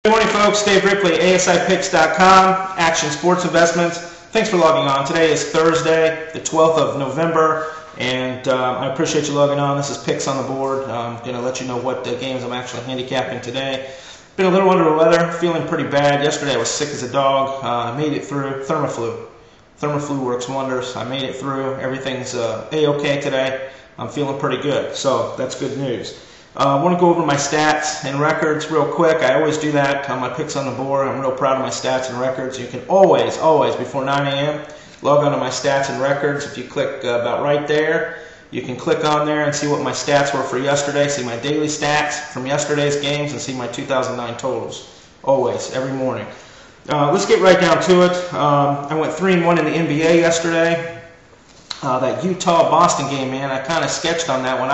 Good morning, folks. Dave Ripley, ASIPicks.com, Action Sports Investments. Thanks for logging on. Today is Thursday, the 12th of November, and I appreciate you logging on. This is Picks on the Board. I'm going to let you know what games I'm actually handicapping today. Been a little under the weather, feeling pretty bad. Yesterday I was sick as a dog. I made it through. Thermaflu. Thermaflu works wonders. I made it through. Everything's A-OK today. I'm feeling pretty good, so that's good news. I want to go over my stats and records real quick. I always do that on my Picks on the Board. I'm real proud of my stats and records. You can always, before 9 a.m., log on to my stats and records. If you click about right there, you can click on there and see what my stats were for yesterday, see my daily stats from yesterday's games, and see my 2009 totals. Always, every morning. Let's get right down to it. I went 3-1 in the NBA yesterday. That Utah-Boston game, man, I kind of sketched on that one.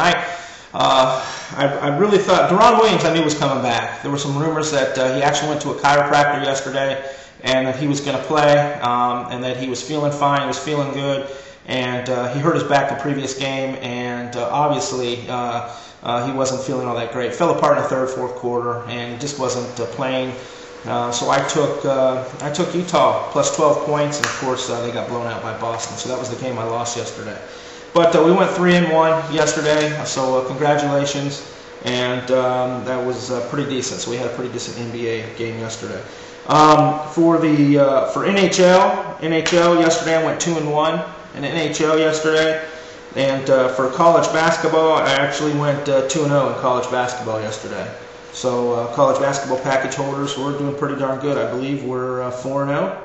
I really thought Deron Williams I knew was coming back. There were some rumors that he actually went to a chiropractor yesterday and that he was going to play and that he was feeling fine, he was feeling good, and he hurt his back the previous game, and obviously he wasn't feeling all that great. Fell apart in the third, fourth quarter, and just wasn't playing. So I took Utah plus 12 points, and of course they got blown out by Boston. So that was the game I lost yesterday. But we went 3-1 yesterday, so congratulations, and that was pretty decent. So we had a pretty decent NBA game yesterday. For NHL yesterday I went 2-1 in NHL yesterday, and for college basketball I actually went 2-0 in college basketball yesterday. So college basketball package holders, we're doing pretty darn good. I believe we're 4-0,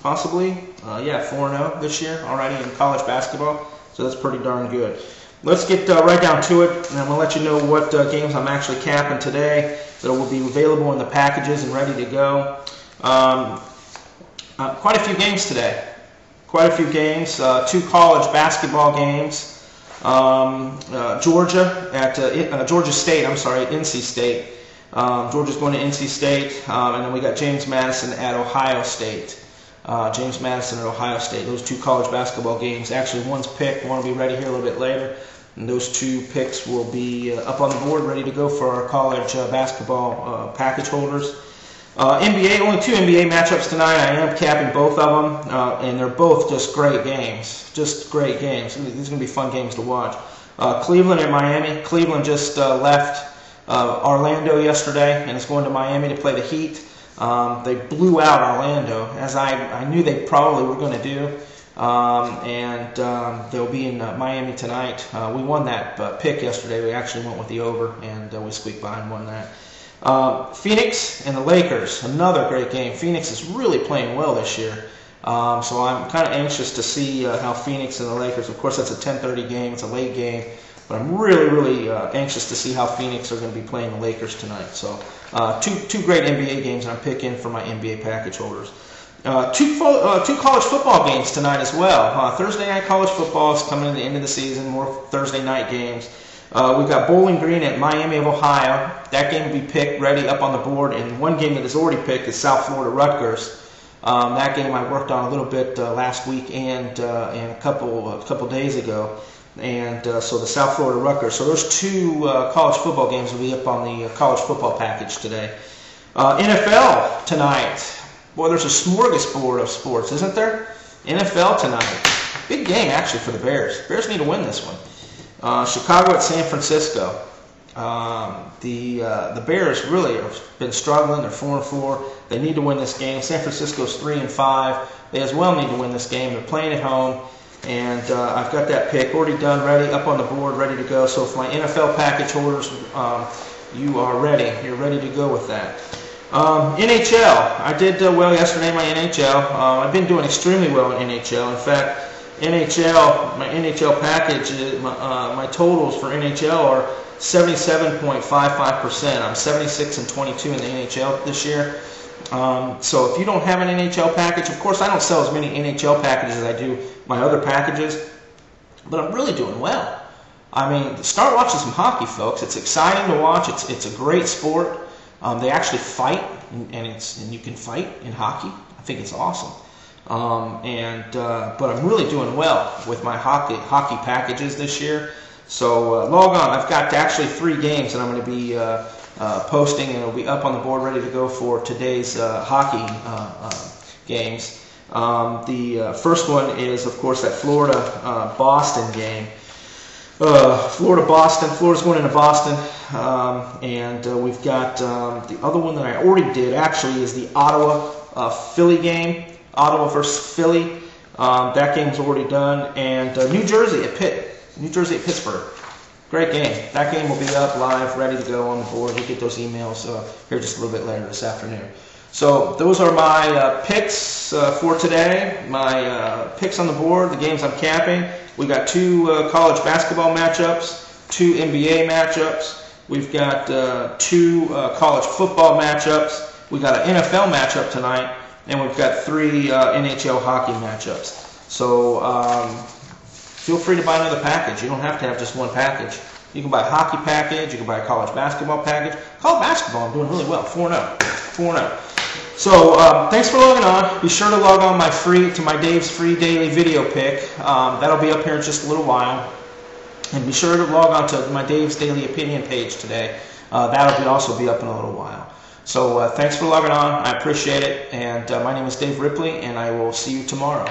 possibly. 4-0 this year already in college basketball. So that's pretty darn good. Let's get right down to it, and I'm going to let you know what games I'm actually capping today that will be available in the packages and ready to go. Quite a few games today. Quite a few games. 2 college basketball games. Georgia at Georgia State. I'm sorry, NC State. Georgia's going to NC State, and then we got James Madison at Ohio State. James Madison at Ohio State. Those 2 college basketball games. Actually, one's picked. One will be ready here a little bit later. And those 2 picks will be up on the board, ready to go for our college basketball package holders. NBA, only 2 NBA matchups tonight. I am capping both of them, and they're both just great games. Just great games. These are going to be fun games to watch. Cleveland and Miami. Cleveland just left Orlando yesterday and is going to Miami to play the Heat. They blew out Orlando, as I knew they probably were going to do, and they'll be in Miami tonight. We won that pick yesterday. We actually went with the over, and we squeaked by and won that. Phoenix and the Lakers, another great game. Phoenix is really playing well this year, so I'm kind of anxious to see how Phoenix and the Lakers, of course that's a 10:30 game, it's a late game, but I'm really anxious to see how Phoenix are going to be playing the Lakers tonight. So two great NBA games I'm picking for my NBA package holders. Two college football games tonight as well. Thursday night college football is coming to the end of the season, more Thursday night games. We've got Bowling Green at Miami of Ohio. That game will be picked, ready up on the board. And one game that is already picked is South Florida Rutgers. That game I worked on a little bit last week and a couple days ago. And so the South Florida Rutgers. So those 2 college football games will be up on the college football package today. NFL tonight. Boy, there's a smorgasbord of sports, isn't there? NFL tonight. Big game, actually, for the Bears. Bears need to win this one. Chicago at San Francisco. The Bears really have been struggling. They're 4-4. They need to win this game. San Francisco's 3-5. They as well need to win this game. They're playing at home. And I've got that pick already done, ready, up on the board, ready to go. So for my NFL package holders, you are ready. You're ready to go with that. NHL. I did well yesterday in my NHL. I've been doing extremely well in NHL. In fact, my NHL package, my totals for NHL are 77.55%. I'm 76-22 in the NHL this year. So if you don't have an NHL package, of course I don't sell as many NHL packages as I do my other packages, but I'm really doing well. I mean, start watching some hockey, folks. It's exciting to watch. It's a great sport. They actually fight, and you can fight in hockey. I think it's awesome. But I'm really doing well with my hockey packages this year. So log on. I've got actually 3 games that I'm going to be posting, and it'll be up on the board ready to go for today's hockey games. The first one is, of course, that Florida-Boston game. Florida-Boston. Florida's going into Boston, and we've got the other one that I already did. Actually, is the Ottawa-Philly game. Ottawa versus Philly. That game's already done, and New Jersey at Pittsburgh. Great game. That game will be up live, ready to go on the board. You'll get those emails here just a little bit later this afternoon. So those are my picks for today. My picks on the board, the games I'm capping. We got 2 college basketball matchups, 2 NBA matchups. We've got 2 college football matchups. We got an NFL matchup tonight, and we've got 3 NHL hockey matchups. So feel free to buy another package. You don't have to have just one package. You can buy a hockey package. You can buy a college basketball package. College basketball, I'm doing really well. 4-0. 4-0. So thanks for logging on. Be sure to log on to my Dave's free daily video pick. That'll be up here in just a little while. And be sure to log on to my Dave's Daily Opinion page today. That'll also be up in a little while. So thanks for logging on. I appreciate it. And my name is Dave Ripley, and I will see you tomorrow.